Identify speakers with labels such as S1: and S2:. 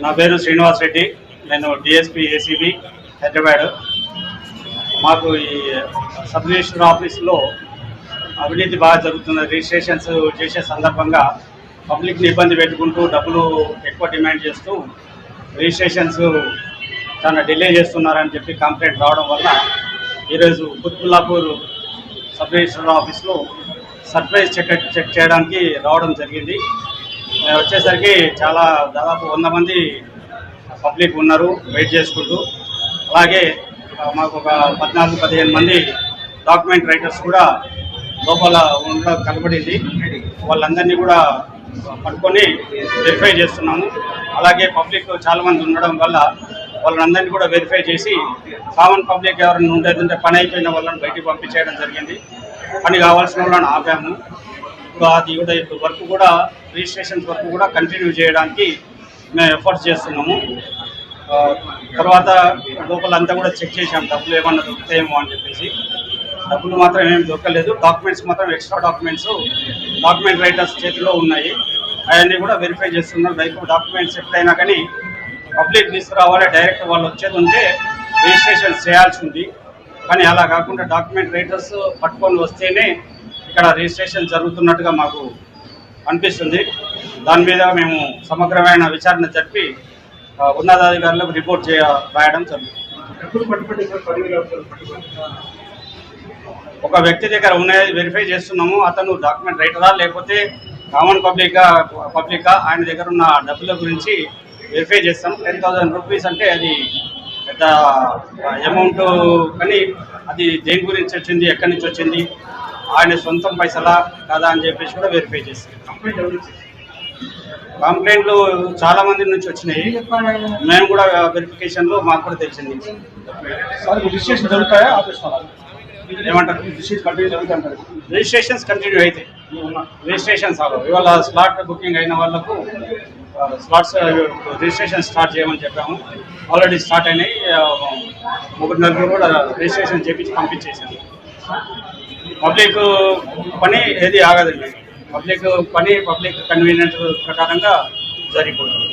S1: నా పేరు శ్రీనివాస్ రెడ్డి. నేను డిఎస్పీ ఏసీబీ హైదరాబాద్. మాకు ఈ సబ్ రిజిస్టర్ ఆఫీసులో అవినీతి బాగా జరుగుతున్న రిజిస్ట్రేషన్స్ చేసే సందర్భంగా పబ్లిక్ని ఇబ్బంది పెట్టుకుంటూ డబ్బులు ఎక్కువ డిమాండ్ చేస్తూ రిజిస్ట్రేషన్స్ చాలా డిలే చేస్తున్నారని చెప్పి కంప్లైంట్ రావడం వల్ల ఈరోజు కుత్బుల్లాపూర్ సబ్ రిజిస్టర్ ఆఫీస్లో సర్ప్రైజ్ చెక్ చేయడానికి రావడం జరిగింది. మేము వచ్చేసరికి దాదాపు 100 మంది పబ్లిక్ ఉన్నారు వెయిట్ చేసుకుంటూ. అలాగే మాకు ఒక 14-15 మంది డాక్యుమెంట్ రైటర్స్ కూడా లోపల ఉండడం కనబడింది. వాళ్ళందరినీ కూడా పట్టుకొని వెరిఫై చేస్తున్నాము. అలాగే పబ్లిక్ చాలామంది ఉండడం వల్ల వాళ్ళందరినీ కూడా వెరిఫై చేసి కామన్ పబ్లిక్ ఎవరైనా ఉండేదంటే పని అయిపోయిన వాళ్ళని బయటికి పంపించేయడం జరిగింది. పని కావాల్సిన వాళ్ళని ఆపాము. అది కూడా ఇప్పుడు వర్క్ కూడా రిజిస్ట్రేషన్ వర్క్ కూడా కంటిన్యూ చేయడానికి మేము ఎఫర్ట్స్ చేస్తున్నాము. తర్వాత లోపలంతా కూడా చెక్ చేసాము, డబ్బులు ఏమన్నా దొరుకుతాయేమో అని చెప్పేసి. డబ్బులు మాత్రం ఏమేమి దొరకలేదు. డాక్యుమెంట్స్ మాత్రం ఎక్స్ట్రా డాక్యుమెంట్ రైటర్స్ చేతిలో ఉన్నాయి. అవన్నీ కూడా వెరిఫై చేస్తున్నారు. డాక్యుమెంట్స్ ఎప్పుడైనా కానీ పబ్లిక్ తీసుకురావాలి, డైరెక్ట్ వాళ్ళు వచ్చేది ఉంటే రిజిస్ట్రేషన్ చేయాల్సి ఉంది. కానీ అలా కాకుండా డాక్యుమెంట్ రైటర్స్ పట్టుకొని వస్తేనే ఇక్కడ రిజిస్ట్రేషన్ జరుగుతున్నట్టుగా మాకు అనిపిస్తుంది. దాని మీద మేము సమగ్రమైన విచారణ జరిపి ఉన్నతాధికారులకు రిపోర్ట్ రాయడం జరుగుతుంది. ఒక వ్యక్తి దగ్గర ఉన్నది వెరిఫై చేస్తున్నాము. అతను డాక్యుమెంట్ రైటరా లేకపోతే కామన్ పబ్లికా ఆయన దగ్గర ఉన్న డబ్బుల గురించి వెరిఫై చేస్తాం. 10,000 రూపీస్ అంటే అది పెద్ద అమౌంట్, కానీ అది దేని గురించి వచ్చింది, ఎక్కడి నుంచి వచ్చింది, ఆయన సొంతం పైసలా కాదా అని చెప్పేసి కూడా వెరిఫై చేస్తాం. కంప్లైంట్లు చాలా మంది నుంచి వచ్చినాయి. మేము కూడా వెరిఫికేషన్లో మాకు కూడా తెలిసింది.
S2: రిజిస్ట్రేషన్ జరుగుతాయా?
S1: ఏమంటారు? రిజిస్ట్రేషన్స్ కంటిన్యూ అయితే రిజిస్ట్రేషన్స్ ఇవాళ స్లాట్ బుకింగ్ అయిన వాళ్ళకు స్లాట్స్ రిజిస్ట్రేషన్ స్టార్ట్ చేయమని చెప్పాము. ఆల్రెడీ స్టార్ట్ అయినాయి. 3-4 కూడా రిజిస్ట్రేషన్ చేపించి పంపించేసాము. పబ్లిక్ పని ఏది ఆగదండి. పబ్లిక్ పని పబ్లిక్ కన్వీనియంట్ ప్రకారంగా జరిగిపోతుంది.